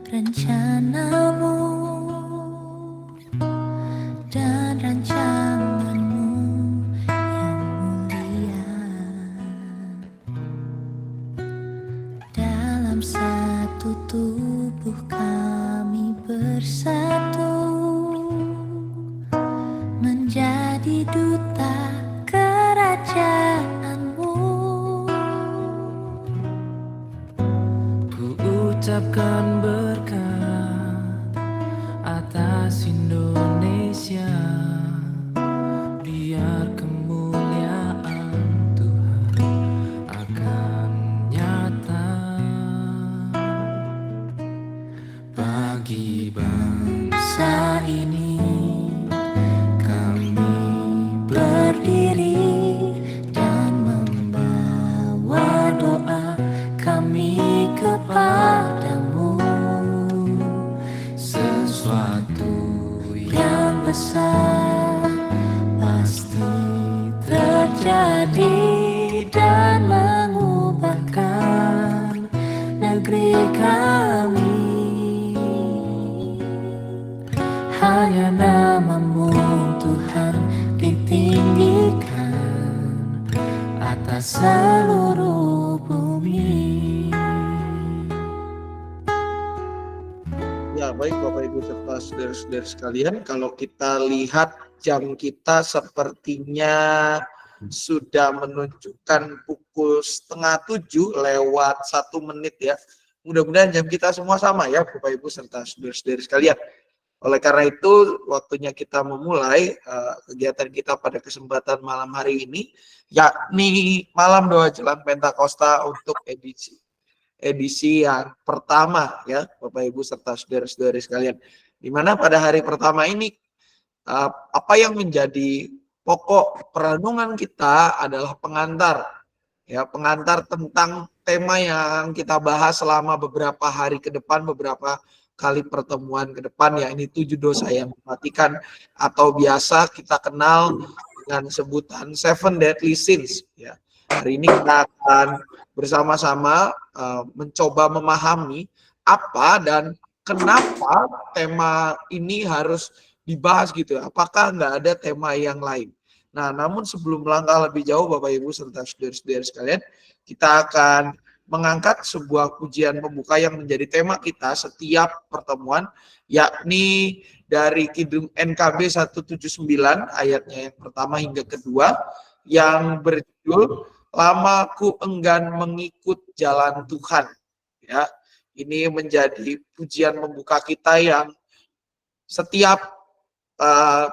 rencanamu dan rancanganmu yang mulia. Dalam satu tubuh kami bersatu, menjadi duta kerajaanmu. Ku ucapkan berkat atas Indonesia, biar kemuliaan Tuhan akan nyata bagi bangsa ini. Kami berdiri dan membawa doa kami kepadamu. Sesuatu yang besar pasti terjadi dan mengubahkan negeri kami. Hanya namamu Tuhan ditinggikan atas seluruh bumi. Ya, baik Bapak Ibu serta saudara-saudara sekalian, kalau kita lihat jam kita sepertinya sudah menunjukkan pukul 6:30 lewat 1 menit ya. Mudah-mudahan jam kita semua sama ya Bapak Ibu serta saudara-saudara sekalian. Oleh karena itu, waktunya kita memulai kegiatan kita pada kesempatan malam hari ini, yakni malam doa jelang Pentakosta untuk edisi yang pertama ya Bapak Ibu serta saudara-saudari sekalian. Di mana pada hari pertama ini apa yang menjadi pokok perenungan kita adalah pengantar ya, pengantar tentang tema yang kita bahas selama beberapa hari ke depan, beberapa kali pertemuan ke depan, ya ini 7 dosa yang mematikan atau biasa kita kenal dengan sebutan 7 deadly sins ya. Hari ini kita akan bersama-sama mencoba memahami apa dan kenapa tema ini harus dibahas gitu. Apakah nggak ada tema yang lain? Nah, namun sebelum melangkah lebih jauh Bapak Ibu serta saudara-saudara sekalian, kita akan mengangkat sebuah pujian pembuka yang menjadi tema kita setiap pertemuan, yakni dari Kidung NKB 179 ayatnya yang pertama hingga kedua, yang berjudul Lama Ku Enggan Mengikut Jalan Tuhan. Ya, ini menjadi pujian pembuka kita yang setiap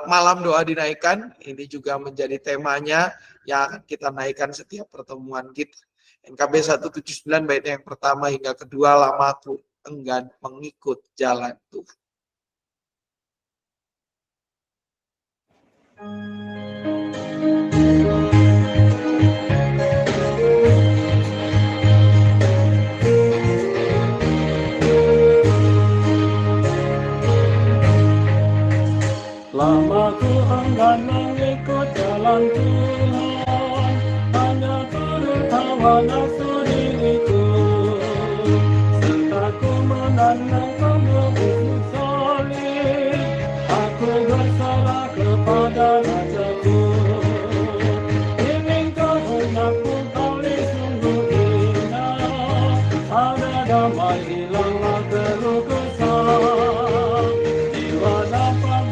malam doa dinaikkan. Ini juga menjadi temanya yang kita naikkan setiap pertemuan kita. NKB 179 bait yang pertama hingga kedua, Lama Ku Enggan Mengikut Jalan Tuhan. Lama ku enggan mengikut jalan Tuhan, hanya turut hawa nafsu diriku, serta ku menandang pembebas salib. Aku berserah kepada Rajaku, ingin kehendakmu kali sungguh indah, ada damai hilanglah keluh kesah, jiwa dapat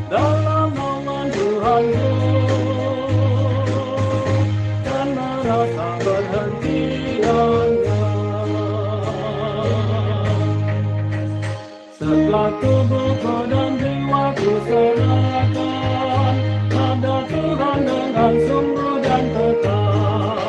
dalam naungan Tuhanku, dan merasa berhenti hanya. Setelah tubuhku dan jiwaku serahkan pada Tuhan dengan sungguh dan tetap,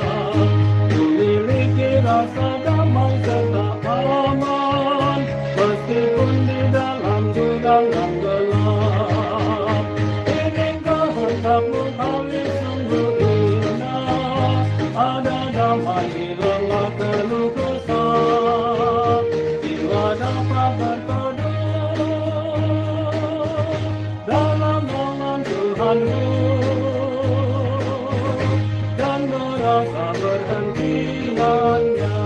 ku miliki rasa damai serta aman, meskipun di dalam jurang yang gelap. Ingin kehendakmu kali sungguh indah, ada damai hilanglah keluh kesah, jiwa dapat berteduh dalam naungan Tuhanku, dan merasa berhenti hanya.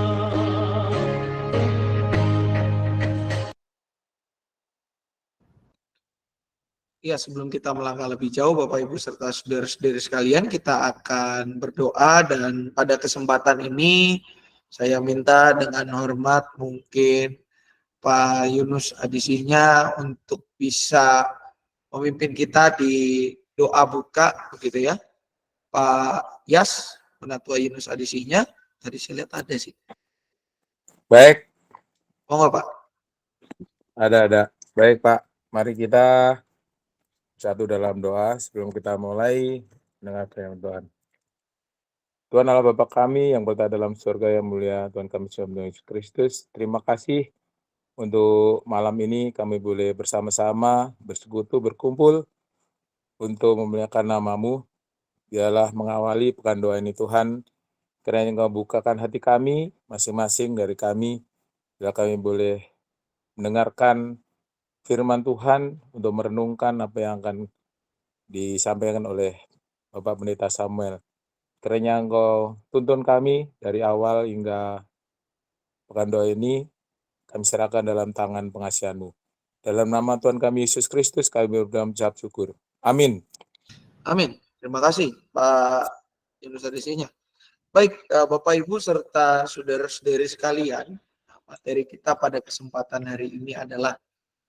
Ya, sebelum kita melangkah lebih jauh, Bapak Ibu serta saudara-saudari sekalian, kita akan berdoa, dan pada kesempatan ini saya minta dengan hormat mungkin Pak Yunus Adisinya untuk bisa memimpin kita di doa buka, begitu ya. Pak Yas, Penatua Yunus Adisinya, tadi saya lihat ada sih. Baik, Mau nggak Pak? ada. Baik Pak, mari kita satu dalam doa sebelum kita mulai mendengar firman Tuhan. Tuhan Allah Bapa kami yang berada dalam surga yang mulia, Tuhan kami Yesus Kristus, terima kasih untuk malam ini kami boleh bersama-sama bersekutu, berkumpul untuk memuliakan nama-Mu. Biarlah mengawali pekan doa ini Tuhan, kiranya Engkau bukakan hati kami, masing-masing dari kami, biar kami boleh mendengarkan firman Tuhan untuk merenungkan apa yang akan disampaikan oleh Bapak Pendeta Samuel. Kiranya Engkau tuntun kami dari awal hingga pekan doa ini, kami serahkan dalam tangan pengasihan-Mu. Dalam nama Tuhan kami Yesus Kristus kami berdoa mengucap syukur. Amin. Amin. Terima kasih Pak Yunus Adisinya. Baik, Bapak Ibu serta saudara-saudari sekalian, materi kita pada kesempatan hari ini adalah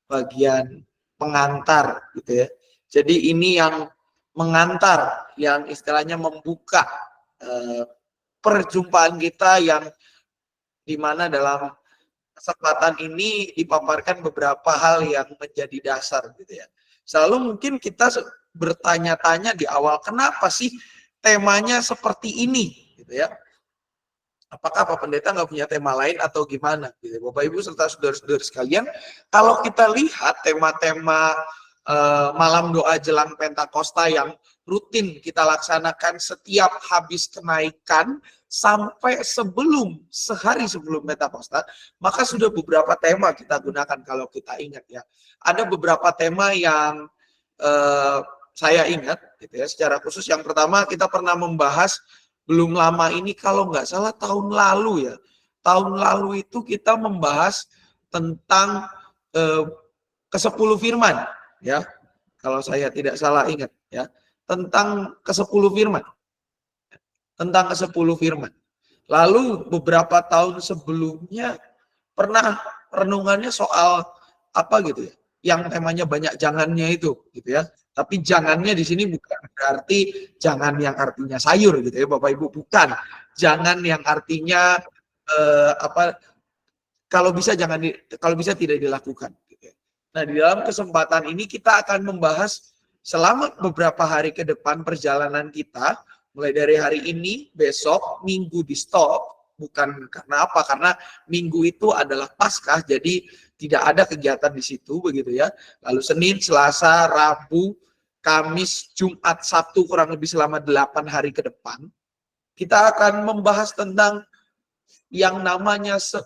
bagian pengantar, gitu ya. Jadi ini yang mengantar, yang istilahnya membuka perjumpaan kita, yang dimana dalam kesempatan ini dipaparkan beberapa hal yang menjadi dasar, gitu ya. Selalu mungkin kita bertanya-tanya di awal, kenapa sih temanya seperti ini, gitu ya. Apakah Pak Pendeta nggak punya tema lain atau gimana? Gitu. Bapak Ibu serta saudara-saudara sekalian, kalau kita lihat tema-tema malam doa jelang Pentakosta yang rutin kita laksanakan setiap habis kenaikan sampai sehari sebelum Pentakosta, maka sudah beberapa tema kita gunakan kalau kita ingat ya. Ada beberapa tema yang saya ingat, gitu ya, secara khusus. Yang pertama kita pernah membahas belum lama ini, kalau nggak salah tahun lalu ya. Tahun lalu itu kita membahas tentang ke-10 firman ya. Kalau saya tidak salah ingat ya. Tentang ke-10 firman. Tentang ke-10 firman. Lalu beberapa tahun sebelumnya pernah renungannya soal apa gitu ya. Yang temanya banyak jangannya itu gitu ya. Tapi jangannya di sini bukan berarti jangan yang artinya sayur gitu ya Bapak Ibu, bukan. Jangan yang artinya kalau bisa tidak dilakukan gitu ya. Nah, di dalam kesempatan ini kita akan membahas selama beberapa hari ke depan perjalanan kita, mulai dari hari ini, besok, Minggu di stop. Bukan karena apa? Karena Minggu itu adalah Paskah, jadi tidak ada kegiatan di situ begitu ya. Lalu Senin, Selasa, Rabu, Kamis, Jumat, Sabtu, kurang lebih selama 8 hari ke depan, kita akan membahas tentang yang namanya 7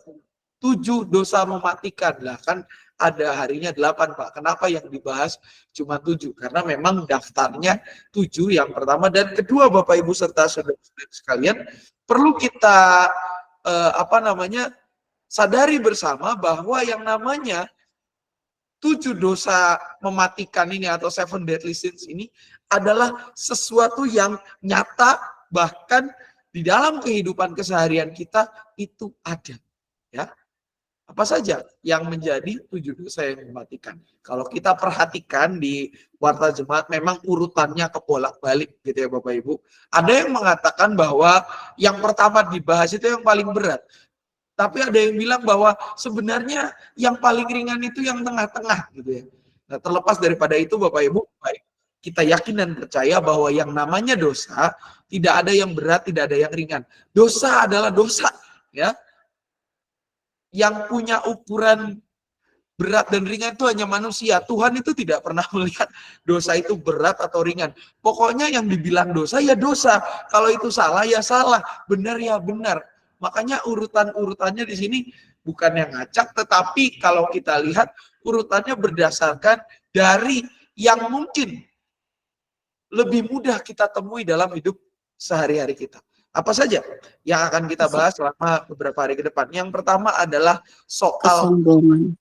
dosa mematikan. Lah kan ada harinya 8 Pak. Kenapa yang dibahas cuma 7? Karena memang daftarnya 7 yang pertama. Dan kedua Bapak Ibu serta saudara-saudara sekalian, perlu kita sadari bersama bahwa yang namanya 7 dosa mematikan ini atau 7 deadly sins ini adalah sesuatu yang nyata, bahkan di dalam kehidupan keseharian kita itu ada. Ya. Apa saja yang menjadi 7 dosa yang mematikan? Kalau kita perhatikan di Warta Jemaat, memang urutannya kebolak-balik gitu ya Bapak Ibu. Ada yang mengatakan bahwa yang pertama dibahas itu yang paling berat. Tapi ada yang bilang bahwa sebenarnya yang paling ringan itu yang tengah-tengah gitu ya. Nah, terlepas daripada itu Bapak Ibu, baik, kita yakin dan percaya bahwa yang namanya dosa tidak ada yang berat, tidak ada yang ringan. Dosa adalah dosa, ya. Yang punya ukuran berat dan ringan itu hanya manusia. Tuhan itu tidak pernah melihat dosa itu berat atau ringan. Pokoknya yang dibilang dosa ya dosa. Kalau itu salah ya salah, benar ya benar. Makanya urutan-urutannya di sini bukan yang ngacak, tetapi kalau kita lihat urutannya berdasarkan dari yang mungkin lebih mudah kita temui dalam hidup sehari-hari kita. Apa saja yang akan kita bahas selama beberapa hari ke depan? Yang pertama adalah soal kesombongan.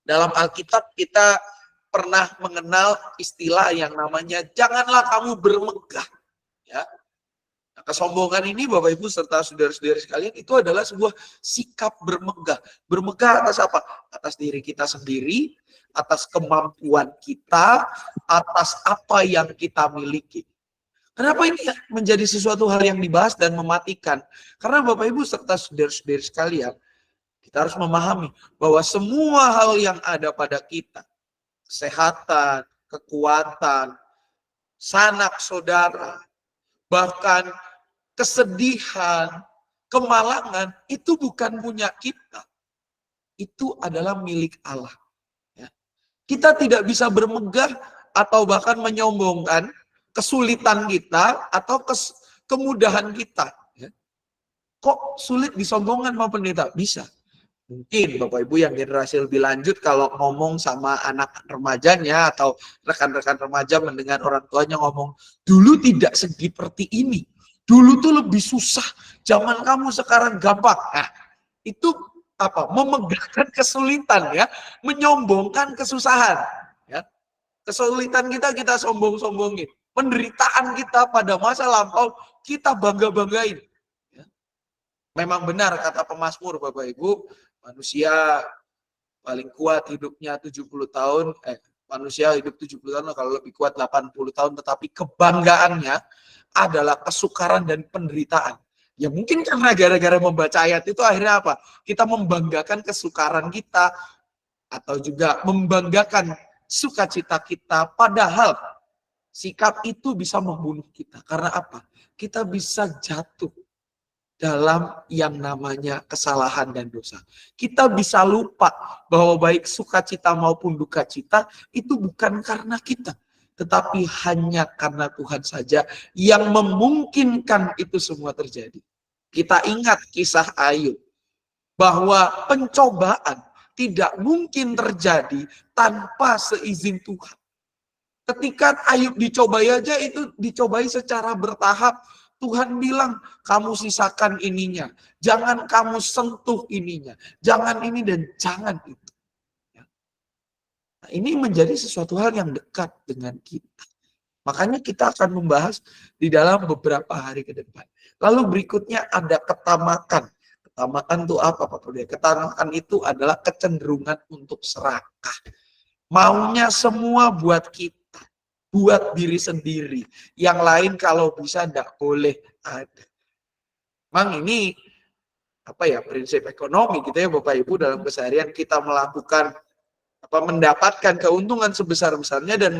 Dalam Alkitab kita pernah mengenal istilah yang namanya janganlah kamu bermegah. Ya. Nah, kesombongan ini Bapak Ibu serta saudara-saudara sekalian itu adalah sebuah sikap bermegah. Bermegah atas apa? Atas diri kita sendiri, atas kemampuan kita, atas apa yang kita miliki. Kenapa ini menjadi sesuatu hal yang dibahas dan mematikan? Karena Bapak Ibu serta saudara-saudara sekalian, kita harus memahami bahwa semua hal yang ada pada kita, kesehatan, kekuatan, sanak saudara, bahkan kesedihan, kemalangan, itu bukan punya kita. Itu adalah milik Allah. Ya. Kita tidak bisa bermegah atau bahkan menyombongkan kesulitan kita atau kemudahan kita. Ya. Kok sulit disombongkan Pak Pendeta? Bisa. Mungkin Bapak Ibu yang generasi lebih lanjut kalau ngomong sama anak remajanya atau rekan-rekan remaja mendengar orang tuanya ngomong, dulu tidak seperti ini. Dulu tuh lebih susah. Zaman kamu sekarang gampang. Nah, itu apa? Memegahkan kesulitan ya, menyombongkan kesusahan. Ya. Kesulitan kita sombong-sombongin. Penderitaan kita pada masa lampau kita bangga-banggain. Ya. Memang benar kata pemazmur Bapak Ibu, manusia paling kuat hidupnya 70 tahun, manusia hidup 70 tahun kalau lebih kuat 80 tahun, tetapi kebanggaannya adalah kesukaran dan penderitaan. Ya mungkin karena gara-gara membaca ayat itu akhirnya apa? Kita membanggakan kesukaran kita atau juga membanggakan sukacita kita, padahal sikap itu bisa membunuh kita. Karena apa? Kita bisa jatuh dalam yang namanya kesalahan dan dosa. Kita bisa lupa bahwa baik sukacita maupun duka cita itu bukan karena kita, tetapi hanya karena Tuhan saja yang memungkinkan itu semua terjadi. Kita ingat kisah Ayub, bahwa pencobaan tidak mungkin terjadi tanpa seizin Tuhan. Ketika Ayub dicobai aja, itu dicobai secara bertahap. Tuhan bilang, kamu sisakan ininya. Jangan kamu sentuh ininya. Jangan ini dan jangan itu. Nah, ini menjadi sesuatu hal yang dekat dengan kita. Makanya kita akan membahas di dalam beberapa hari ke depan. Lalu berikutnya ada ketamakan. Ketamakan itu apa Pak Pendeta? Ketamakan itu adalah kecenderungan untuk serakah. Maunya semua buat kita. Buat diri sendiri. Yang lain kalau bisa tidak boleh ada. Memang ini apa ya, prinsip ekonomi gitu ya Bapak Ibu, dalam keseharian kita melakukan mendapatkan keuntungan sebesar-besarnya dan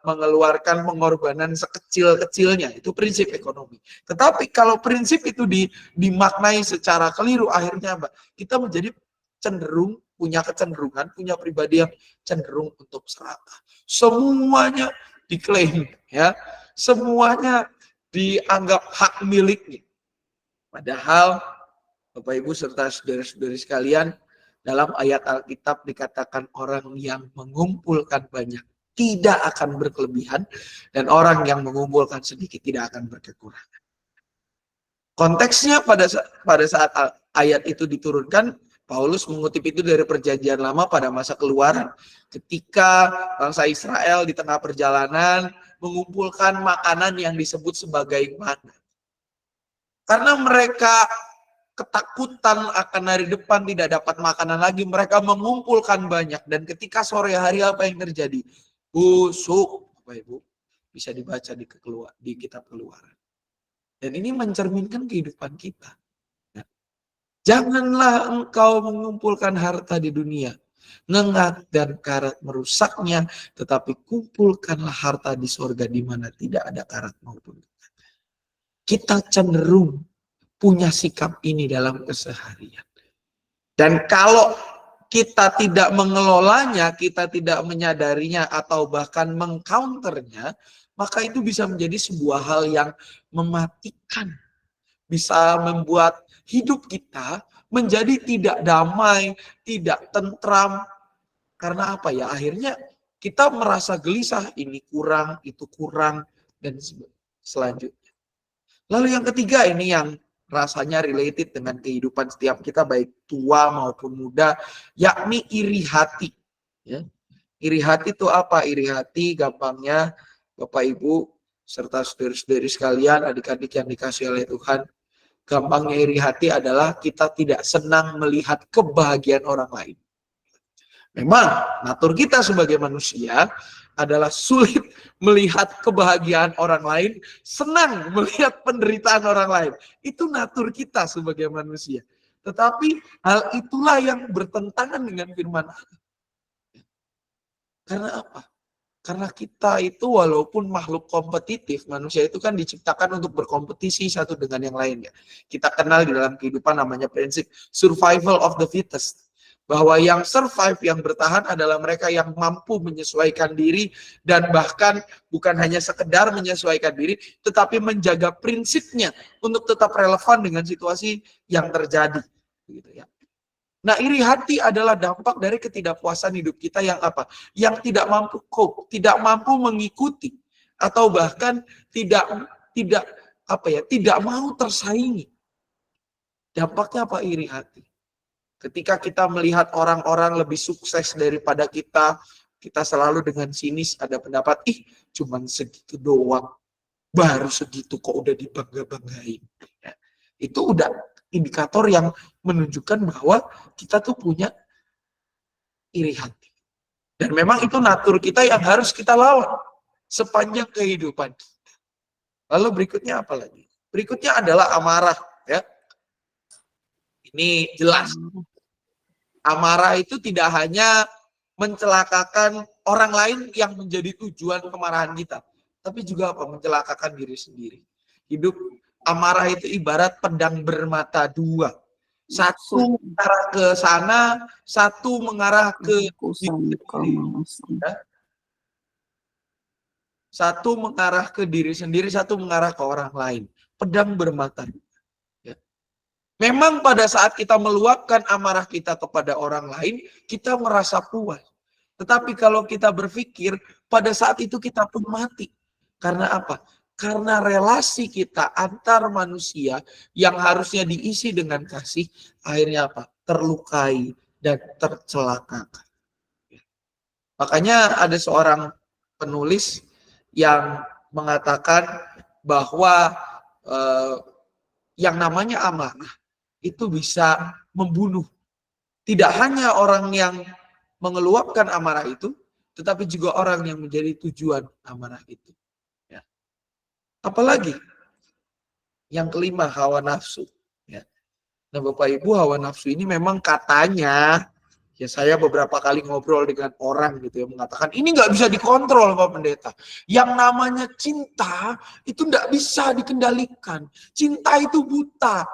mengeluarkan pengorbanan sekecil-kecilnya. Itu prinsip ekonomi. Tetapi kalau prinsip itu dimaknai secara keliru, akhirnya kita menjadi cenderung punya kecenderungan, punya pribadi yang cenderung untuk serakah. Semuanya diklaim, ya, semuanya dianggap hak miliknya. Padahal Bapak Ibu serta saudara-saudari sekalian, dalam ayat Alkitab dikatakan orang yang mengumpulkan banyak tidak akan berkelebihan dan orang yang mengumpulkan sedikit tidak akan berkekurangan. Konteksnya pada saat ayat itu diturunkan, Paulus mengutip itu dari Perjanjian Lama pada masa Keluaran. Ketika bangsa Israel di tengah perjalanan mengumpulkan makanan yang disebut sebagai mana. Karena mereka ketakutan akan hari depan tidak dapat makanan lagi, mereka mengumpulkan banyak. Dan ketika sore hari apa yang terjadi? Busuk, Bapak Ibu. Bisa dibaca di kitab Keluaran. Dan ini mencerminkan kehidupan kita. Janganlah engkau mengumpulkan harta di dunia, ngengat dan karat merusaknya, tetapi kumpulkanlah harta di sorga di mana tidak ada karat maupun ngengat. Kita cenderung punya sikap ini dalam keseharian. Dan kalau kita tidak mengelolanya, kita tidak menyadarinya atau bahkan mengcounternya, maka itu bisa menjadi sebuah hal yang mematikan. Bisa membuat hidup kita menjadi tidak damai, tidak tentram. Karena apa ya? Akhirnya kita merasa gelisah, ini kurang, itu kurang, dan selanjutnya. Lalu yang ketiga ini yang rasanya related dengan kehidupan setiap kita, baik tua maupun muda, yakni iri hati. Ya. Iri hati itu apa? Iri hati gampangnya Bapak Ibu serta saudara-saudari sekalian, adik-adik yang dikasihi oleh Tuhan, gampangnya iri hati adalah kita tidak senang melihat kebahagiaan orang lain. Memang natur kita sebagai manusia adalah sulit melihat kebahagiaan orang lain, senang melihat penderitaan orang lain. Itu natur kita sebagai manusia. Tetapi hal itulah yang bertentangan dengan firman Allah. Karena apa? Karena kita itu walaupun makhluk kompetitif, manusia itu kan diciptakan untuk berkompetisi satu dengan yang lainnya. Kita kenal di dalam kehidupan namanya prinsip survival of the fittest. Bahwa yang survive, yang bertahan adalah mereka yang mampu menyesuaikan diri dan bahkan bukan hanya sekedar menyesuaikan diri, tetapi menjaga prinsipnya untuk tetap relevan dengan situasi yang terjadi. Gitu ya. Nah, iri hati adalah dampak dari ketidakpuasan hidup kita yang apa? Yang tidak mampu cope, tidak mampu mengikuti, atau bahkan tidak mau tersaingi. Dampaknya apa iri hati? Ketika kita melihat orang-orang lebih sukses daripada kita, kita selalu dengan sinis ada pendapat, cuman segitu doang, baru segitu kok udah dibangga-banggain. Ya. Itu udah indikator yang menunjukkan bahwa kita tuh punya iri hati. Dan memang itu natur kita yang harus kita lawan sepanjang kehidupan. Lalu berikutnya apa lagi? Berikutnya adalah amarah. Ya. Ini jelas. Amarah itu tidak hanya mencelakakan orang lain yang menjadi tujuan kemarahan kita, tapi juga apa? Mencelakakan diri sendiri. Hidup amarah itu ibarat pedang bermata dua. Satu mengarah ke sana, satu mengarah ke satu mengarah ke diri sendiri, satu mengarah ke orang lain. Pedang bermata dua. Memang pada saat kita meluapkan amarah kita kepada orang lain, kita merasa puas. Tetapi kalau kita berpikir, pada saat itu kita pun mati. Karena apa? Karena relasi kita antar manusia yang harusnya diisi dengan kasih, akhirnya apa? Terlukai dan tercelakakan. Makanya ada seorang penulis yang mengatakan bahwa yang namanya amarah itu bisa membunuh. Tidak hanya orang yang mengeluapkan amarah itu, tetapi juga orang yang menjadi tujuan amarah itu. Ya. Apalagi yang kelima, hawa nafsu. Ya. Nah, Bapak Ibu, hawa nafsu ini memang katanya, ya saya beberapa kali ngobrol dengan orang gitu ya, mengatakan ini nggak bisa dikontrol Pak Pendeta. Yang namanya cinta itu nggak bisa dikendalikan. Cinta itu buta.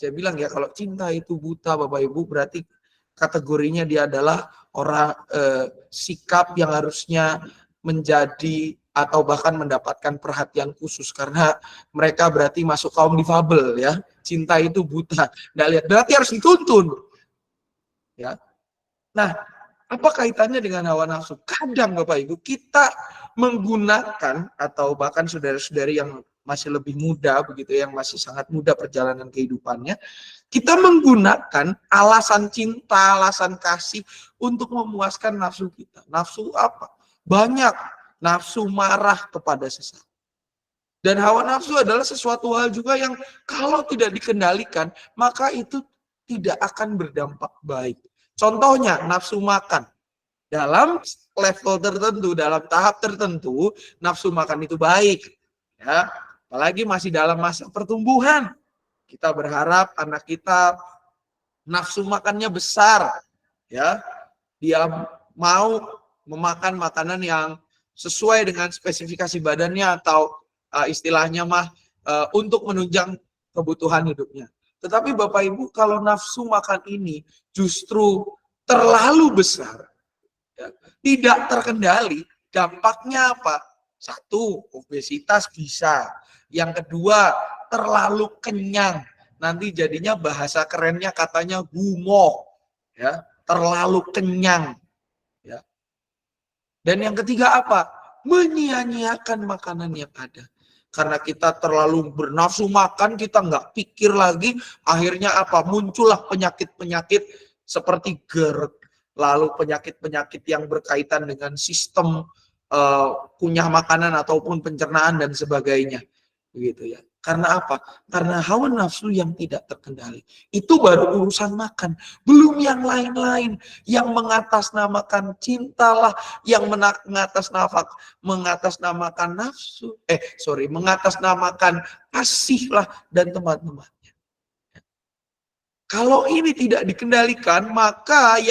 Saya bilang ya, kalau cinta itu buta Bapak Ibu, berarti kategorinya dia adalah orang sikap yang harusnya menjadi atau bahkan mendapatkan perhatian khusus, karena mereka berarti masuk kaum difabel ya. Cinta itu buta, nggak lihat, berarti harus dituntun. Ya. Nah, apa kaitannya dengan hawa nafsu? Kadang Bapak Ibu kita menggunakan, atau bahkan saudara-saudari yang masih lebih muda begitu, yang masih sangat muda perjalanan kehidupannya, kita menggunakan alasan cinta, alasan kasih untuk memuaskan nafsu kita. Nafsu apa? Banyak. Nafsu marah kepada sesama. Dan hawa nafsu adalah sesuatu hal juga yang kalau tidak dikendalikan, maka itu tidak akan berdampak baik. Contohnya nafsu makan. Dalam level tertentu, dalam tahap tertentu, nafsu makan itu baik. Ya. Apalagi masih dalam masa pertumbuhan. Kita berharap anak kita nafsu makannya besar. Ya. Dia mau memakan makanan yang sesuai dengan spesifikasi badannya, atau istilahnya untuk menunjang kebutuhan hidupnya. Tetapi Bapak Ibu, kalau nafsu makan ini justru terlalu besar, ya, tidak terkendali, dampaknya apa? Satu, obesitas bisa. Yang kedua, terlalu kenyang. Nanti jadinya bahasa kerennya katanya gumoh, ya, terlalu kenyang. Ya. Dan yang ketiga apa? Menyia-nyiakan makanan yang ada. Karena kita terlalu bernafsu makan, kita nggak pikir lagi, akhirnya apa? Muncullah penyakit-penyakit seperti GERD, lalu penyakit-penyakit yang berkaitan dengan sistem kunyah makanan ataupun pencernaan dan sebagainya, begitu ya. Karena apa? Karena hawa nafsu yang tidak terkendali. Itu baru urusan makan, belum yang lain-lain yang mengatasnamakan cintalah, yang mengatasnamakan nafsu, mengatasnamakan kasihlah dan teman-temannya. Kalau ini tidak dikendalikan, maka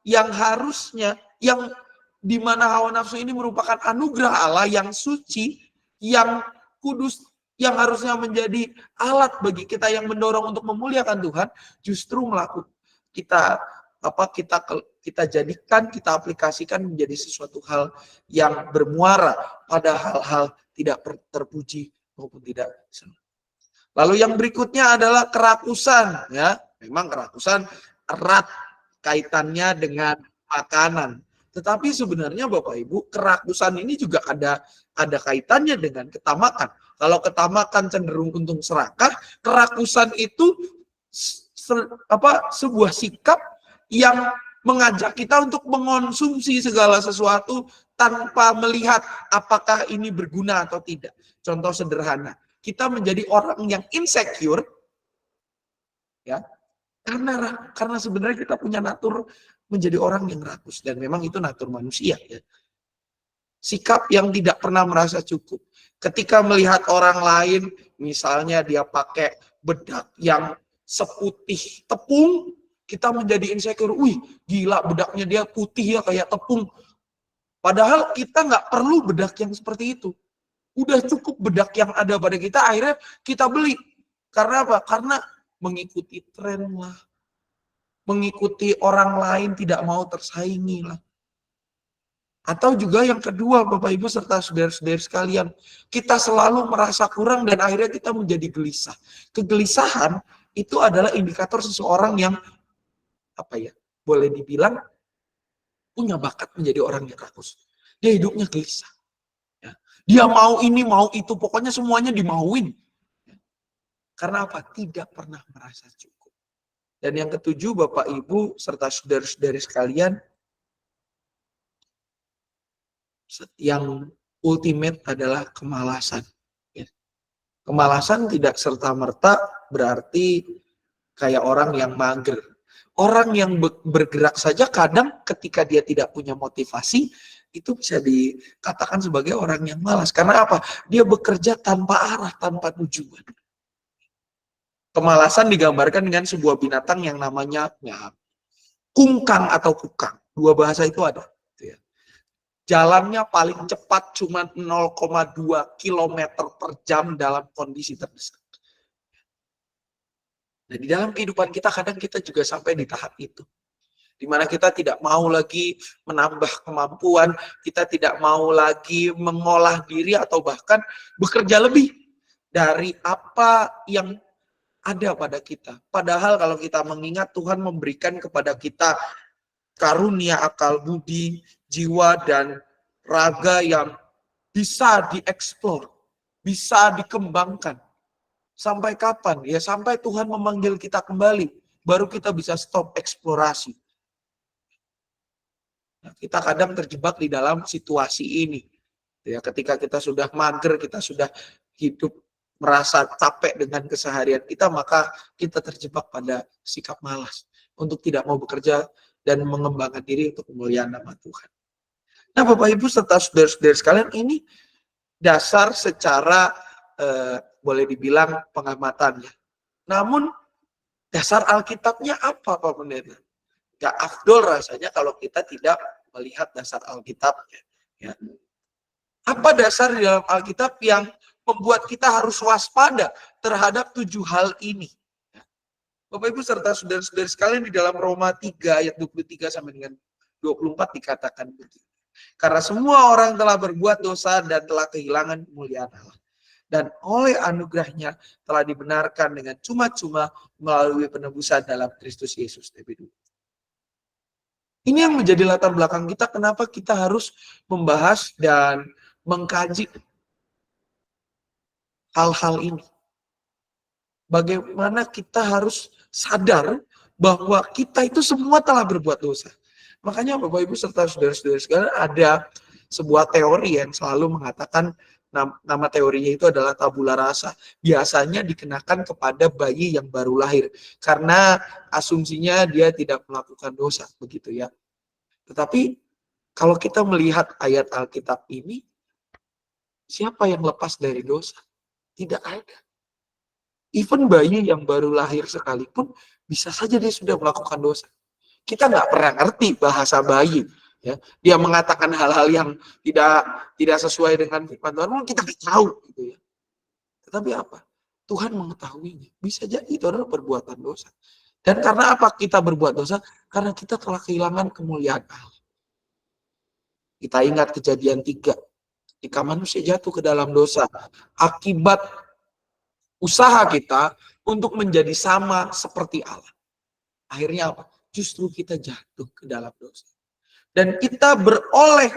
yang harusnya, yang dimana hawa nafsu ini merupakan anugerah Allah yang suci, yang kudus, yang harusnya menjadi alat bagi kita yang mendorong untuk memuliakan Tuhan, justru kita jadikan, kita aplikasikan menjadi sesuatu hal yang bermuara pada hal-hal tidak terpuji maupun tidak senang. Lalu yang berikutnya adalah kerakusan, ya. Memang kerakusan erat kaitannya dengan makanan. Tetapi sebenarnya Bapak Ibu, kerakusan ini juga ada kaitannya dengan ketamakan. Kalau ketamakan cenderung untung serakah, kerakusan itu sebuah sikap yang mengajak kita untuk mengonsumsi segala sesuatu tanpa melihat apakah ini berguna atau tidak. Contoh sederhana, kita menjadi orang yang insecure, ya, karena sebenarnya kita punya natur menjadi orang yang rakus, dan memang itu natur manusia, ya. Sikap yang tidak pernah merasa cukup. Ketika melihat orang lain, misalnya dia pakai bedak yang seputih tepung, kita menjadi insecure. Wih, gila, bedaknya dia putih ya kayak tepung. Padahal kita nggak perlu bedak yang seperti itu. Udah cukup bedak yang ada pada kita, akhirnya kita beli. Karena apa? Karena mengikuti tren lah. Mengikuti orang lain, tidak mau tersaingi lah. Atau juga yang kedua, Bapak Ibu serta saudara-saudara sekalian, kita selalu merasa kurang dan akhirnya kita menjadi gelisah. Kegelisahan itu adalah indikator seseorang yang boleh dibilang punya bakat menjadi orang yang rakus. Dia hidupnya gelisah. Ya. Dia mau ini, mau itu, pokoknya semuanya dimauin. Ya. Karena apa? Tidak pernah merasa cukup. Dan yang ketujuh, Bapak Ibu serta saudara-saudara sekalian, yang ultimate adalah kemalasan. Ya. Kemalasan tidak serta-merta berarti kayak orang yang mager. Orang yang bergerak saja kadang ketika dia tidak punya motivasi, itu bisa dikatakan sebagai orang yang malas. Karena apa? Dia bekerja tanpa arah, tanpa tujuan. Kemalasan digambarkan dengan sebuah binatang yang namanya kungkang atau kukang. Dua bahasa itu ada. Jalannya paling cepat cuma 0,2 km per jam dalam kondisi terdesak. Nah, di dalam kehidupan kita kadang kita juga sampai di tahap itu. Di mana kita tidak mau lagi menambah kemampuan, kita tidak mau lagi mengolah diri atau bahkan bekerja lebih dari apa yang ada pada kita. Padahal kalau kita mengingat Tuhan memberikan kepada kita karunia akal budi, jiwa, dan raga yang bisa dieksplor, bisa dikembangkan. Sampai kapan? Ya sampai Tuhan memanggil kita kembali, baru kita bisa stop eksplorasi. Nah, kita kadang terjebak di dalam situasi ini. Ya, ketika kita sudah mager, kita sudah hidup merasa capek dengan keseharian kita, maka kita terjebak pada sikap malas untuk tidak mau bekerja dan mengembangkan diri untuk kemuliaan nama Tuhan. Nah, Bapak Ibu serta saudara-saudara sekalian, ini dasar secara boleh dibilang pengamatannya. Namun dasar Alkitabnya apa, Pak Pendeta? Gak afdol rasanya kalau kita tidak melihat dasar Alkitabnya. Ya. Apa dasar di dalam Alkitab yang membuat kita harus waspada terhadap 7 hal ini? Ya. Bapak Ibu serta saudara-saudara sekalian, di dalam Roma 3 ayat 23 sampai dengan 24 dikatakan begini. Karena semua orang telah berbuat dosa dan telah kehilangan kemuliaan Allah. Dan oleh anugerahnya telah dibenarkan dengan cuma-cuma melalui penebusan dalam Kristus Yesus lebih dulu. Ini yang menjadi latar belakang kita kenapa kita harus membahas dan mengkaji hal-hal ini. Bagaimana kita harus sadar bahwa kita itu semua telah berbuat dosa. Makanya Bapak Ibu serta saudara-saudara sekalian, ada sebuah teori yang selalu mengatakan nama teorinya itu adalah tabula rasa. Biasanya dikenakan kepada bayi yang baru lahir karena asumsinya dia tidak melakukan dosa, begitu ya. Tetapi kalau kita melihat ayat Alkitab ini, siapa yang lepas dari dosa? Tidak ada. Even bayi yang baru lahir sekalipun bisa saja dia sudah melakukan dosa. Kita nggak pernah ngerti bahasa bayi, ya. Dia mengatakan hal-hal yang tidak sesuai dengan firman Tuhan, kita nggak tahu, gitu ya. Tetapi apa? Tuhan mengetahuinya. Bisa jadi itu adalah perbuatan dosa. Dan karena apa kita berbuat dosa? Karena kita telah kehilangan kemuliaan Allah. Kita ingat Kejadian 3. Ketika manusia jatuh ke dalam dosa, akibat usaha kita untuk menjadi sama seperti Allah. Akhirnya apa? Justru kita jatuh ke dalam dosa. Dan kita beroleh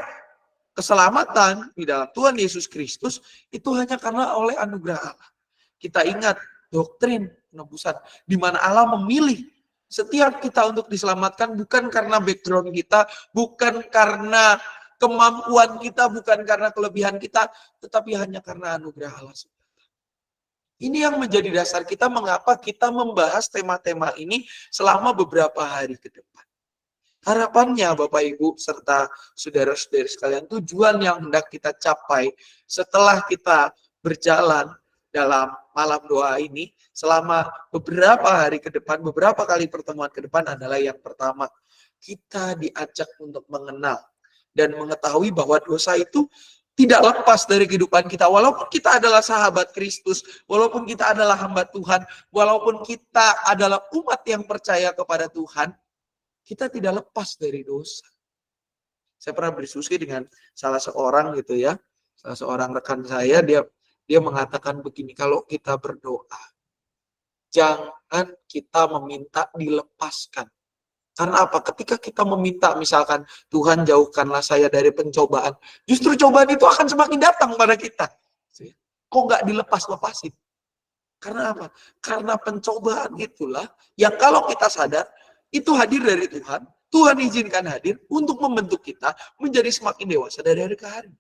keselamatan di dalam Tuhan Yesus Kristus itu hanya karena oleh anugerah Allah. Kita ingat doktrin penebusan di mana Allah memilih setiap kita untuk diselamatkan bukan karena background kita, bukan karena kemampuan kita, bukan karena kelebihan kita, tetapi hanya karena anugerah Allah. Ini yang menjadi dasar kita mengapa kita membahas tema-tema ini selama beberapa hari ke depan. Harapannya Bapak Ibu serta saudara-saudari sekalian, tujuan yang hendak kita capai setelah kita berjalan dalam malam doa ini selama beberapa hari ke depan, beberapa kali pertemuan ke depan adalah yang pertama, kita diajak untuk mengenal dan mengetahui bahwa dosa itu tidak lepas dari kehidupan kita. Walaupun kita adalah sahabat Kristus, walaupun kita adalah hamba Tuhan, walaupun kita adalah umat yang percaya kepada Tuhan, kita tidak lepas dari dosa. Saya pernah berdiskusi dengan salah seorang gitu ya, salah seorang rekan saya, dia mengatakan begini, kalau kita berdoa, jangan kita meminta dilepaskan. Karena apa? Ketika kita meminta misalkan, Tuhan jauhkanlah saya dari pencobaan, justru cobaan itu akan semakin datang pada kita. Kok nggak dilepas-lepasin? Karena apa? Karena pencobaan itulah yang kalau kita sadar, itu hadir dari Tuhan. Tuhan izinkan hadir untuk membentuk kita menjadi semakin dewasa dari hari ke hari.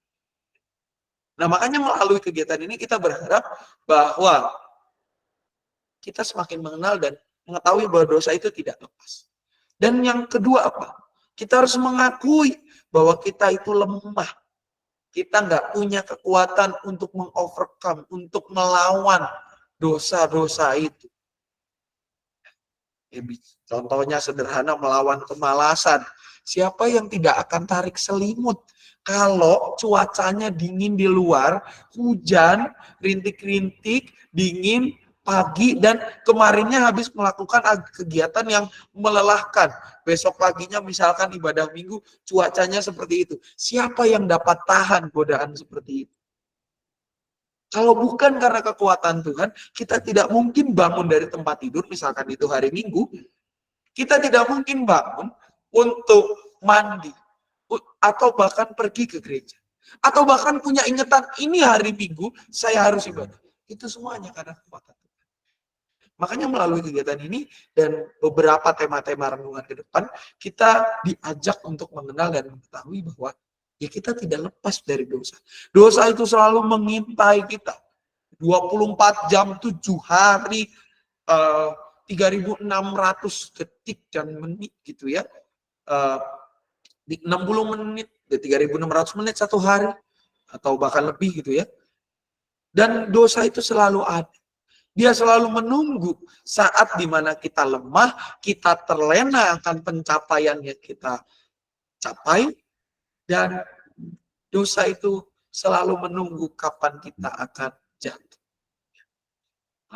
Nah makanya melalui kegiatan ini kita berharap bahwa kita semakin mengenal dan mengetahui bahwa dosa itu tidak lepas. Dan yang kedua apa? Kita harus mengakui bahwa kita itu lemah. Kita nggak punya kekuatan untuk mengovercome, untuk melawan dosa-dosa itu. Contohnya sederhana, melawan kemalasan. Siapa yang tidak akan tarik selimut? Kalau cuacanya dingin di luar, hujan, rintik-rintik, dingin, pagi, dan kemarinnya habis melakukan kegiatan yang melelahkan. Besok paginya misalkan ibadah minggu, cuacanya seperti itu. Siapa yang dapat tahan godaan seperti itu? Kalau bukan karena kekuatan Tuhan, kita tidak mungkin bangun dari tempat tidur, misalkan itu hari Minggu, kita tidak mungkin bangun untuk mandi, atau bahkan pergi ke gereja. Atau bahkan punya ingatan, ini hari Minggu, saya harus ibadah. Itu semuanya karena kekuatan Tuhan. Makanya melalui kegiatan ini dan beberapa tema-tema renungan ke depan, kita diajak untuk mengenal dan mengetahui bahwa ya kita tidak lepas dari dosa. Dosa itu selalu mengintai kita. 24 jam, 7 hari, 3.600 detik dan menit gitu ya. 60 menit, 3.600 menit satu hari, atau bahkan lebih gitu ya. Dan dosa itu selalu ada. Dia selalu menunggu saat dimana kita lemah, kita terlena akan pencapaian yang kita capai, dan dosa itu selalu menunggu kapan kita akan jatuh.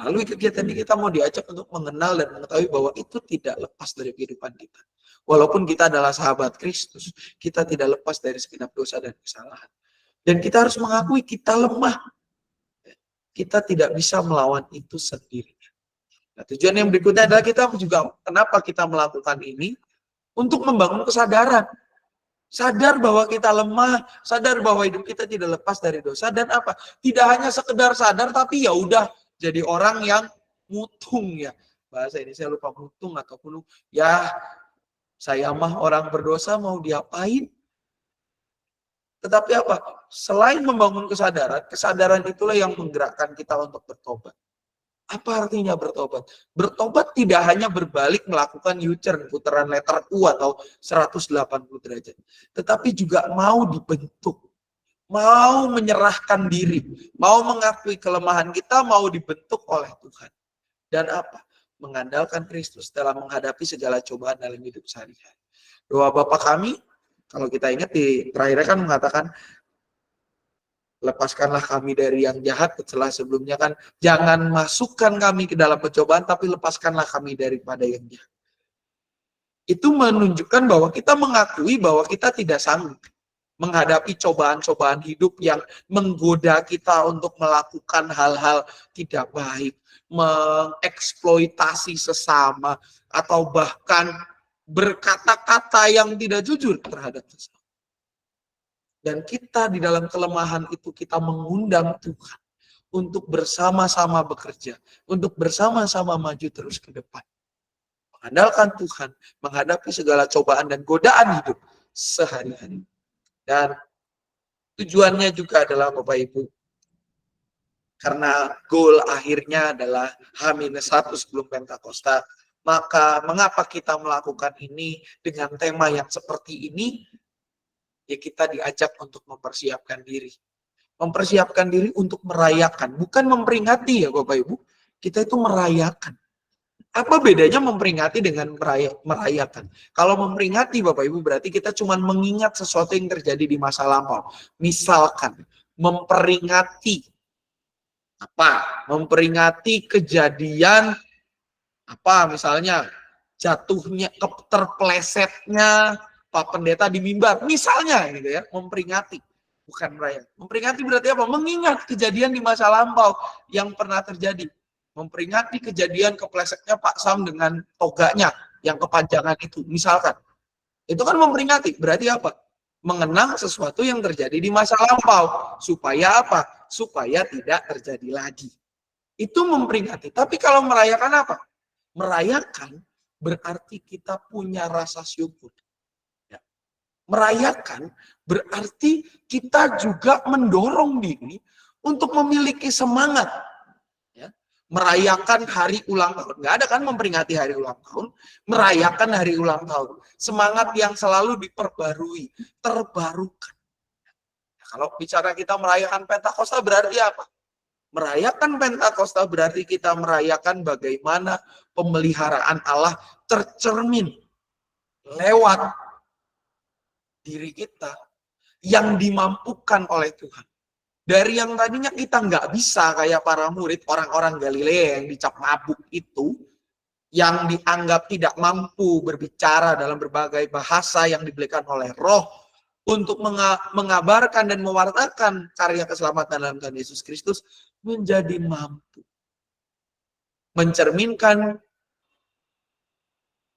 Lalu kegiatan ini kita mau diajak untuk mengenal dan mengetahui bahwa itu tidak lepas dari kehidupan kita. Walaupun kita adalah sahabat Kristus, kita tidak lepas dari segenap dosa dan kesalahan. Dan kita harus mengakui kita lemah. Kita tidak bisa melawan itu sendiri. Nah, tujuan yang berikutnya adalah kita juga, kenapa kita melakukan ini? Untuk membangun kesadaran. Sadar bahwa kita lemah, sadar bahwa hidup kita tidak lepas dari dosa, dan apa? Tidak hanya sekedar sadar, tapi ya udah jadi orang yang mutung ya. Bahasa ini saya lupa, mutung atau kuno. Ya, Saya mah orang berdosa mau diapain? Tetapi apa? Selain membangun kesadaran, kesadaran itulah yang menggerakkan kita untuk bertobat. Apa artinya bertobat? Bertobat tidak hanya berbalik melakukan U-turn, putaran letter U atau 180 derajat. Tetapi juga mau dibentuk. Mau menyerahkan diri. Mau mengakui kelemahan kita, mau dibentuk oleh Tuhan. Dan apa? Mengandalkan Kristus dalam menghadapi segala cobaan dalam hidup sehari-hari. Doa Bapa kami, kalau kita ingat di terakhirnya kan mengatakan, lepaskanlah kami dari yang jahat. Setelah sebelumnya kan, jangan masukkan kami ke dalam pencobaan, tapi lepaskanlah kami daripada yang jahat. Itu menunjukkan bahwa kita mengakui bahwa kita tidak sanggup menghadapi cobaan-cobaan hidup yang menggoda kita untuk melakukan hal-hal tidak baik, mengeksploitasi sesama, atau bahkan berkata-kata yang tidak jujur terhadap sesama. Dan kita di dalam kelemahan itu kita mengundang Tuhan untuk bersama-sama bekerja, untuk bersama-sama maju terus ke depan. Mengandalkan Tuhan, menghadapi segala cobaan dan godaan hidup sehari-hari. Dan tujuannya juga adalah Bapak Ibu, karena goal akhirnya adalah H-1 sebelum Pentakosta, maka mengapa kita melakukan ini dengan tema yang seperti ini? Ya kita diajak untuk mempersiapkan diri. Mempersiapkan diri untuk merayakan, bukan memperingati ya Bapak Ibu. Kita itu merayakan. Apa bedanya memperingati dengan merayakan? Kalau memperingati Bapak Ibu berarti kita cuma mengingat sesuatu yang terjadi di masa lampau. Misalkan memperingati apa? Memperingati kejadian apa misalnya jatuhnya, terplesetnya Pak Pendeta di mimbar. Misalnya gitu ya, memperingati. Bukan merayakan. Memperingati berarti apa? Mengingat kejadian di masa lampau yang pernah terjadi. Memperingati kejadian keplesetnya Pak Sam dengan toganya yang kepanjangan itu, misalkan. Itu kan memperingati, berarti apa? Mengenang sesuatu yang terjadi di masa lampau. Supaya apa? Supaya tidak terjadi lagi. Itu memperingati. Tapi kalau merayakan apa? Merayakan berarti kita punya rasa syukur. Ya. Merayakan berarti kita juga mendorong diri untuk memiliki semangat. Merayakan hari ulang tahun. Nggak ada kan memperingati hari ulang tahun. Merayakan hari ulang tahun. Semangat yang selalu diperbarui. Terbarukan. Kalau bicara kita merayakan Pentakosta berarti apa? Merayakan Pentakosta berarti kita merayakan bagaimana pemeliharaan Allah tercermin lewat diri kita yang dimampukan oleh Tuhan. Dari yang tadinya kita nggak bisa kayak para murid, orang-orang Galilea yang dicap mabuk itu, yang dianggap tidak mampu berbicara dalam berbagai bahasa yang diberikan oleh Roh, untuk mengabarkan dan mewartakan karya keselamatan dalam Tuhan Yesus Kristus, menjadi mampu. Mencerminkan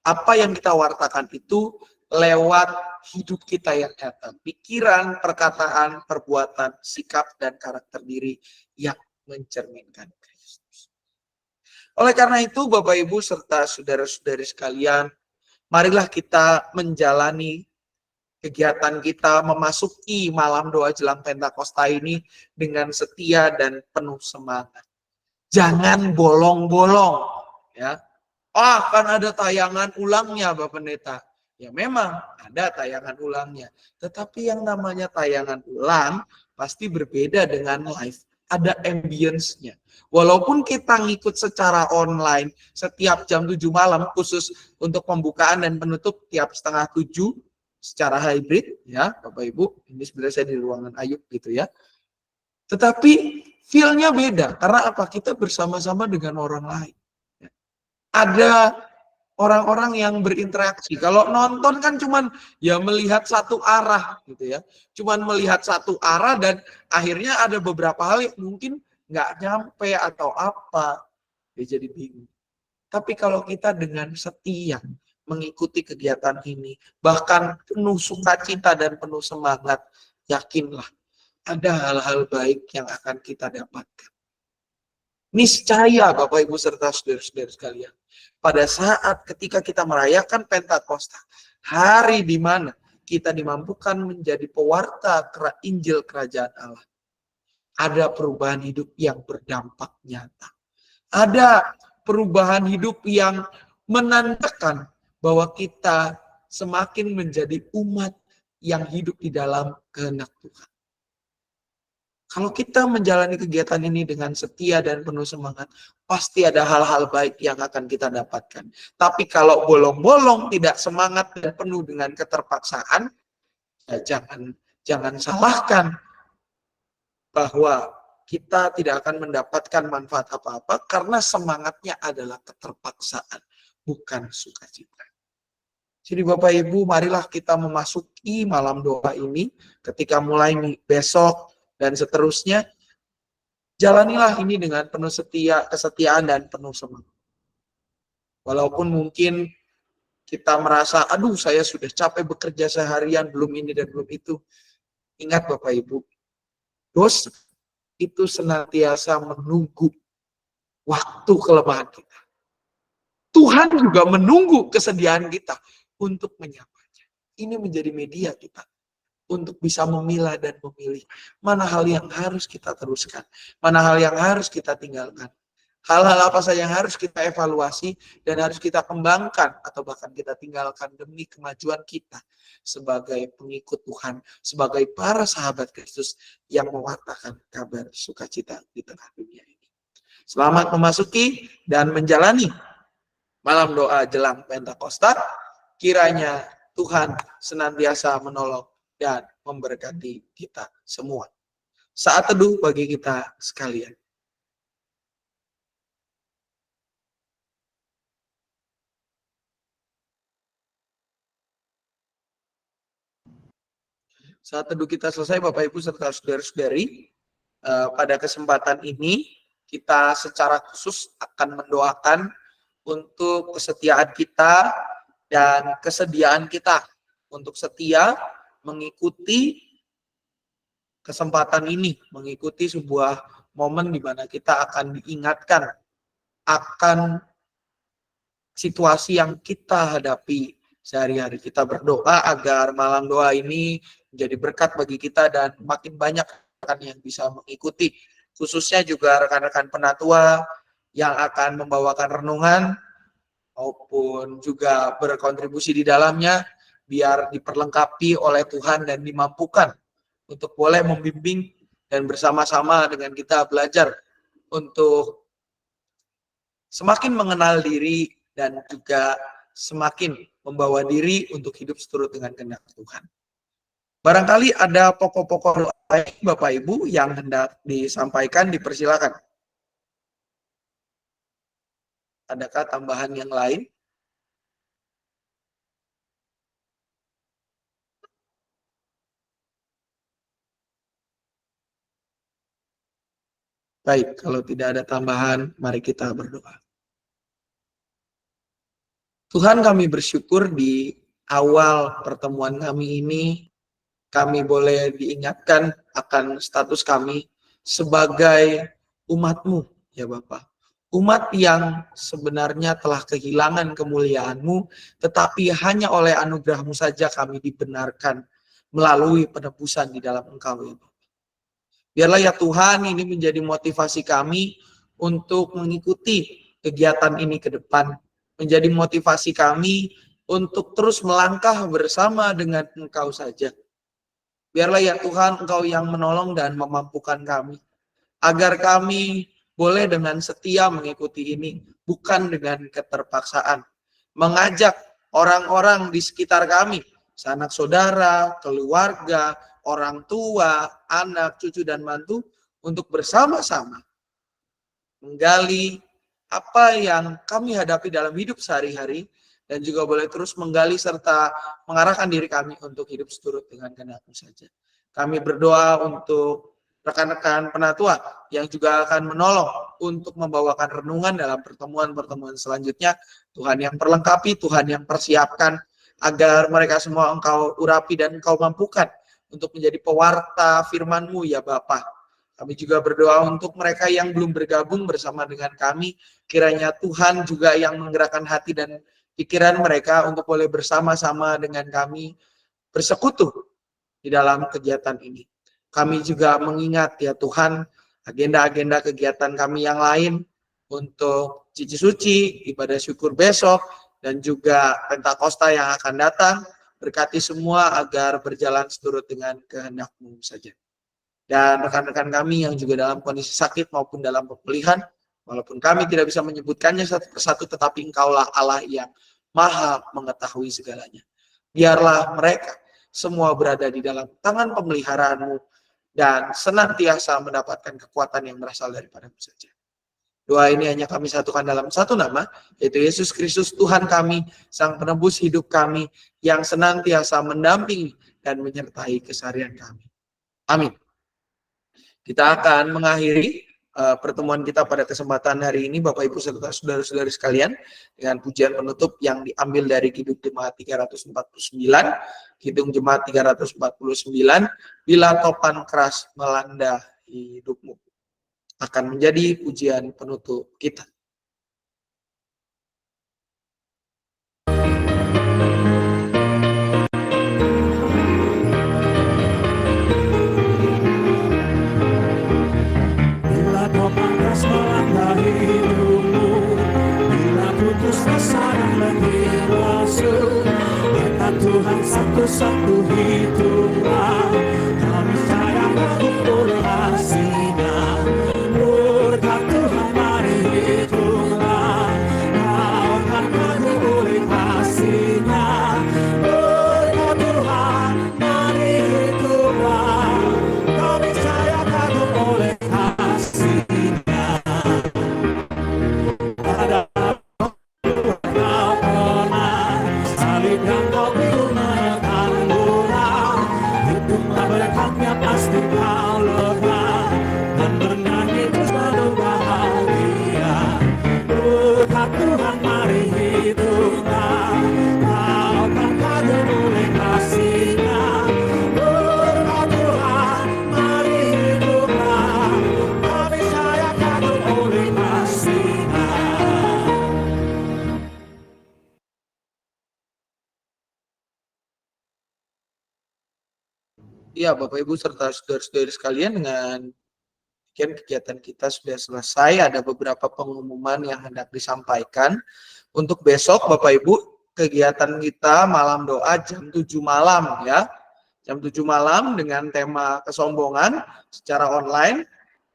apa yang kita wartakan itu lewat hidup kita yang nyata. Pikiran, perkataan, perbuatan, sikap, dan karakter diri yang mencerminkan Kristus. Oleh karena itu, Bapak Ibu serta saudara-saudari sekalian, marilah kita menjalani kegiatan kita memasuki malam doa jelang Pentakosta ini dengan setia dan penuh semangat. Jangan bolong-bolong, ya. Kan ada tayangan ulangnya, Bapak Pendeta. Ya memang ada tayangan ulangnya. Tetapi yang namanya tayangan ulang pasti berbeda dengan live. Ada ambience-nya. Walaupun kita ngikut secara online setiap jam 7 malam khusus untuk pembukaan dan penutup tiap setengah 7 secara hybrid ya Bapak Ibu. Ini sebenarnya saya di ruangan Ayub gitu ya. Tetapi feel-nya beda. Karena apa? Kita bersama-sama dengan orang lain. Ada orang-orang yang berinteraksi. Kalau nonton kan cuman ya melihat satu arah gitu ya. Cuman melihat satu arah dan akhirnya ada beberapa hal yang mungkin nggak nyampe atau apa. Ya jadi bingung. Tapi kalau kita dengan setia mengikuti kegiatan ini, bahkan penuh sukacita dan penuh semangat, yakinlah ada hal-hal baik yang akan kita dapatkan. Niscaya Bapak Ibu serta saudara-saudara sekalian, pada saat ketika kita merayakan Pentakosta, hari di mana kita dimampukan menjadi pewarta Injil Kerajaan Allah. Ada perubahan hidup yang berdampak nyata. Ada perubahan hidup yang menandakan bahwa kita semakin menjadi umat yang hidup di dalam kehendak Tuhan. Kalau kita menjalani kegiatan ini dengan setia dan penuh semangat, pasti ada hal-hal baik yang akan kita dapatkan. Tapi kalau bolong-bolong, tidak semangat dan penuh dengan keterpaksaan, ya jangan salahkan bahwa kita tidak akan mendapatkan manfaat apa-apa karena semangatnya adalah keterpaksaan, bukan sukacita. Jadi Bapak Ibu, marilah kita memasuki malam doa ini ketika mulai besok dan seterusnya. Jalanilah ini dengan penuh kesetiaan dan penuh semangat. Walaupun mungkin kita merasa, aduh saya sudah capek bekerja seharian, belum ini dan belum itu. Ingat Bapak Ibu, dosa itu senantiasa menunggu waktu kelemahan kita. Tuhan juga menunggu kesediaan kita untuk menyapanya. Ini menjadi media kita untuk bisa memilah dan memilih mana hal yang harus kita teruskan, mana hal yang harus kita tinggalkan. Hal-hal apa saja yang harus kita evaluasi dan harus kita kembangkan atau bahkan kita tinggalkan demi kemajuan kita sebagai pengikut Tuhan, sebagai para sahabat Kristus yang mewartakan kabar sukacita di tengah dunia ini. Selamat memasuki dan menjalani malam doa jelang Pentakosta. Kiranya Tuhan senantiasa menolong dan memberkati kita semua. Saat teduh bagi kita sekalian. Saat teduh kita selesai, Bapak Ibu serta saudara-saudari, pada kesempatan ini kita secara khusus akan mendoakan untuk kesetiaan kita dan kesediaan kita untuk setia mengikuti kesempatan ini, mengikuti sebuah momen di mana kita akan diingatkan akan situasi yang kita hadapi sehari-hari. Kita berdoa agar malam doa ini menjadi berkat bagi kita dan makin banyak rekan yang bisa mengikuti, khususnya juga rekan-rekan penatua yang akan membawakan renungan maupun juga berkontribusi di dalamnya, biar diperlengkapi oleh Tuhan dan dimampukan untuk boleh membimbing dan bersama-sama dengan kita belajar untuk semakin mengenal diri dan juga semakin membawa diri untuk hidup seturut dengan kehendak Tuhan. Barangkali ada pokok-pokok doa Bapak Ibu yang hendak disampaikan, dipersilakan. Adakah tambahan yang lain? Baik, kalau tidak ada tambahan, mari kita berdoa. Tuhan, kami bersyukur di awal pertemuan kami ini, kami boleh diingatkan akan status kami sebagai umat-Mu, ya Bapak. Umat yang sebenarnya telah kehilangan kemuliaan-Mu, tetapi hanya oleh anugerah-Mu saja kami dibenarkan melalui penebusan di dalam Engkau, ya Bapak. Biarlah ya Tuhan ini menjadi motivasi kami untuk mengikuti kegiatan ini ke depan. Menjadi motivasi kami untuk terus melangkah bersama dengan Engkau saja. Biarlah ya Tuhan Engkau yang menolong dan memampukan kami. Agar kami boleh dengan setia mengikuti ini. Bukan dengan keterpaksaan. Mengajak orang-orang di sekitar kami. Sanak saudara, keluarga, orang tua, anak, cucu, dan mantu untuk bersama-sama menggali apa yang kami hadapi dalam hidup sehari-hari dan juga boleh terus menggali serta mengarahkan diri kami untuk hidup seturut dengan kehendak-Mu saja. Kami berdoa untuk rekan-rekan penatua yang juga akan menolong untuk membawakan renungan dalam pertemuan-pertemuan selanjutnya. Tuhan yang perlengkapi, Tuhan yang persiapkan agar mereka semua Engkau urapi dan Engkau mampukan untuk menjadi pewarta firman-Mu ya Bapa. Kami juga berdoa untuk mereka yang belum bergabung bersama dengan kami. Kiranya Tuhan juga yang menggerakkan hati dan pikiran mereka untuk boleh bersama-sama dengan kami bersekutu di dalam kegiatan ini. Kami juga mengingat ya Tuhan agenda-agenda kegiatan kami yang lain untuk Cici Suci, ibadah syukur besok, dan juga Pentakosta yang akan datang. Berkati semua agar berjalan seturut dengan kehendak-Mu saja. Dan rekan-rekan kami yang juga dalam kondisi sakit maupun dalam pemulihan, walaupun kami tidak bisa menyebutkannya satu persatu, tetapi Engkaulah Allah yang Maha mengetahui segalanya. Biarlah mereka semua berada di dalam tangan pemeliharaan-Mu dan senantiasa mendapatkan kekuatan yang berasal daripada-Mu saja. Doa ini hanya kami satukan dalam satu nama, yaitu Yesus Kristus Tuhan kami, Sang Penebus hidup kami, yang senantiasa mendampingi dan menyertai keseharian kami. Amin. Kita akan mengakhiri pertemuan kita pada kesempatan hari ini, Bapak Ibu serta saudara-saudari sekalian, dengan pujian penutup yang diambil dari Kidung Jemaat 349, Kidung Jemaat 349, Bila Topan Keras Melanda Hidupmu, akan menjadi pujian penutup kita. Bila topan keras melanda hidupmu, bila putus asa dan letih lesu, berkat Tuhan satu-satu hitunglah, kami sayang aku oleh kasih-Nya. Berkat Tuhan mari hitunglah, kau akan kagum oleh kasih-Nya. Berkat Tuhan mari hitunglah, kami sayang kagum oleh kasih-Nya. Pada kau pernah salib yang kau pikul menekan bola, hitunglah berkatnya pasti kau lega, dan bernyanyi terus penuh bahagia. Berkat Tuhan mari hitunglah, kau akan kagum oleh kasih-Nya. Berkat Tuhan mari hitunglah, kami sayang kagum oleh kasih-Nya. Ya, Bapak Ibu serta saudara-saudari sekalian, dengan kegiatan kita sudah selesai. Ada beberapa pengumuman yang hendak disampaikan. Untuk besok, Bapak Ibu, kegiatan kita malam doa jam 7 malam ya. Jam 7 malam dengan tema kesombongan secara online,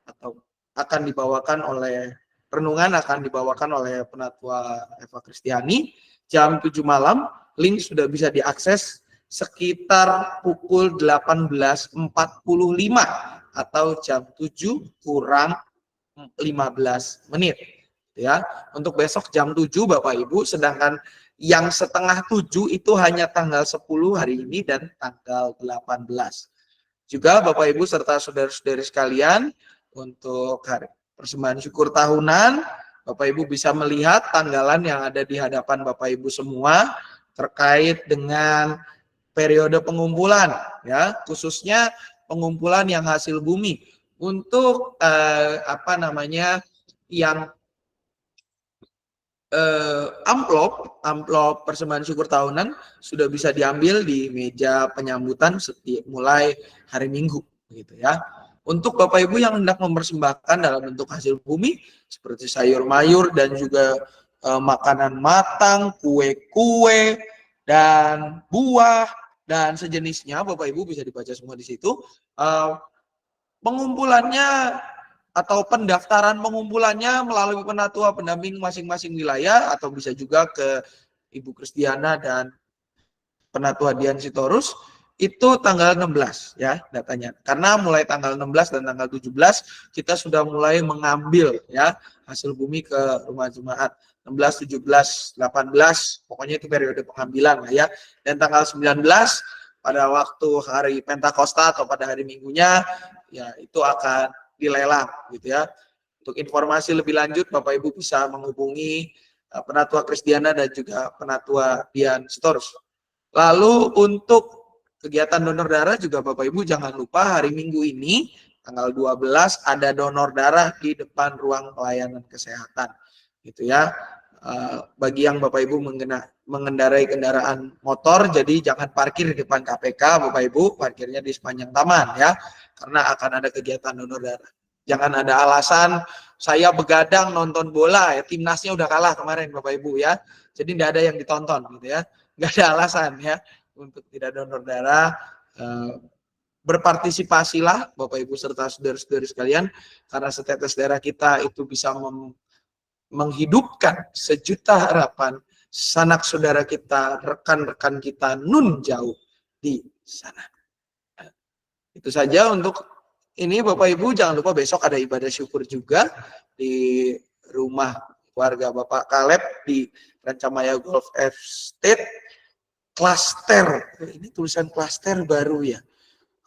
atau akan dibawakan oleh renungan, akan dibawakan oleh Penatua Eva Kristiani. Jam 7 malam, link sudah bisa diakses sekitar pukul 18.45 atau jam 7 kurang 15 menit ya. Untuk besok jam 7 Bapak Ibu, sedangkan yang setengah 7 itu hanya tanggal 10 hari ini dan tanggal 18. Juga Bapak Ibu serta saudara-saudari sekalian, untuk hari persembahan syukur tahunan, Bapak Ibu bisa melihat tanggalan yang ada di hadapan Bapak Ibu semua terkait dengan periode pengumpulan ya, khususnya pengumpulan yang hasil bumi. Untuk yang amplop persembahan syukur tahunan sudah bisa diambil di meja penyambutan mulai hari Minggu gitu ya. Untuk Bapak Ibu yang hendak mempersembahkan dalam bentuk hasil bumi seperti sayur mayur dan juga makanan matang, kue-kue dan buah dan sejenisnya, Bapak Ibu bisa dibaca semua di situ. Pengumpulannya atau pendaftaran pengumpulannya melalui penatua pendamping masing-masing wilayah, atau bisa juga ke Ibu Kristiana dan Penatua Dian Sitorus, itu tanggal 16 ya datanya. Karena mulai tanggal 16 dan tanggal 17 kita sudah mulai mengambil ya hasil bumi ke rumah jemaat. 16, 17, 18, pokoknya itu periode pengambilan lah ya. Dan tanggal 19 pada waktu hari Pentakosta atau pada hari Minggunya ya itu akan dilelang gitu ya. Untuk informasi lebih lanjut Bapak Ibu bisa menghubungi Penatua Kristiana dan juga Penatua Dian Sitorus. Lalu untuk kegiatan donor darah juga Bapak Ibu jangan lupa hari Minggu ini tanggal 12 ada donor darah di depan ruang pelayanan kesehatan gitu ya. bagi yang Bapak Ibu mengendarai kendaraan motor, jadi jangan parkir di depan KPK, Bapak Ibu, parkirnya di sepanjang taman ya, karena akan ada kegiatan donor darah. Jangan ada alasan saya begadang nonton bola ya, timnasnya udah kalah kemarin Bapak Ibu ya, jadi tidak ada yang ditonton gitu ya, nggak ada alasan ya untuk tidak donor darah. Berpartisipasilah Bapak Ibu serta saudara-saudari sekalian, karena setetes darah kita itu bisa menghidupkan sejuta harapan sanak saudara kita, rekan-rekan kita nun jauh di sana. Itu saja untuk ini Bapak Ibu. Jangan lupa besok ada ibadah syukur juga di rumah warga Bapak Kaleb di Rancamaya Golf Estate Klaster. Ini tulisan klaster baru ya.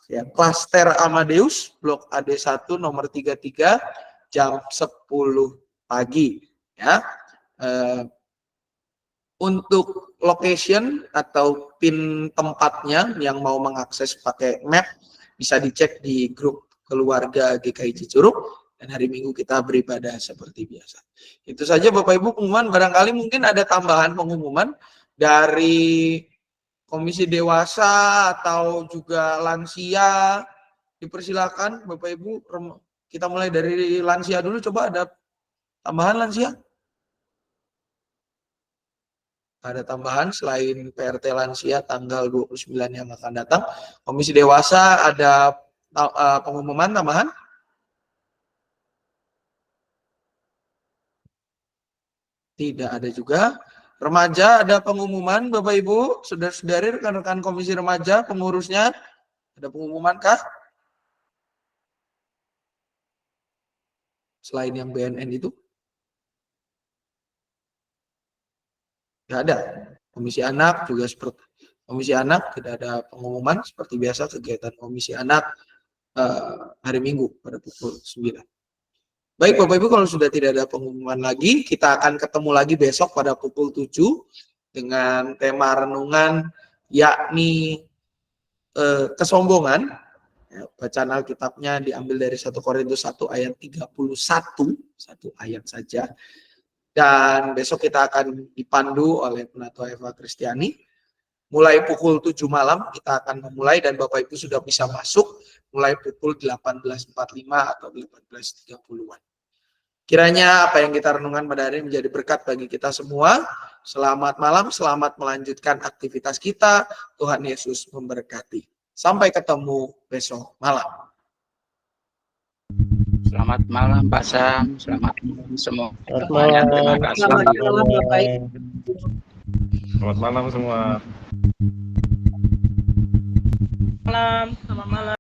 Ya, Klaster Amadeus Blok AD1 nomor 33 jam 10 pagi ya. Untuk location atau pin tempatnya yang mau mengakses pakai map bisa dicek di grup keluarga GKI Cicurug, dan hari Minggu kita beribadah seperti biasa. Itu saja Bapak Ibu pengumuman. Barangkali mungkin ada tambahan pengumuman dari Komisi Dewasa atau juga lansia, dipersilakan Bapak Ibu. Kita mulai dari lansia dulu, coba ada tambahan lansia? Ada tambahan selain PRT lansia tanggal 29 yang akan datang. Komisi Dewasa ada pengumuman tambahan? Tidak ada juga. Remaja ada pengumuman Bapak Ibu, saudara-saudari, rekan-rekan Komisi Remaja, pengurusnya, ada pengumuman kah? Selain yang BNN itu? Tidak ada. Komisi Anak juga seperti Komisi Anak tidak ada pengumuman, seperti biasa kegiatan Komisi Anak hari Minggu pada pukul 9. Baik Bapak Ibu, kalau sudah tidak ada pengumuman lagi, kita akan ketemu lagi besok pada pukul 7 dengan tema renungan yakni kesombongan. Ya, bacaan Alkitabnya diambil dari 1 Korintus 1 ayat 31, satu ayat saja. Dan besok kita akan dipandu oleh Penatua Eva Kristiani. Mulai pukul 7 malam kita akan memulai, dan Bapak Ibu sudah bisa masuk mulai pukul 18.45 atau 18.30-an. Kiranya apa yang kita renungkan pada hari ini menjadi berkat bagi kita semua. Selamat malam, selamat melanjutkan aktivitas kita. Tuhan Yesus memberkati. Sampai ketemu besok malam. Selamat malam Pak Sam, selamat semua. Selamat Terima kasih. malam. Selamat malam semua. Selamat malam.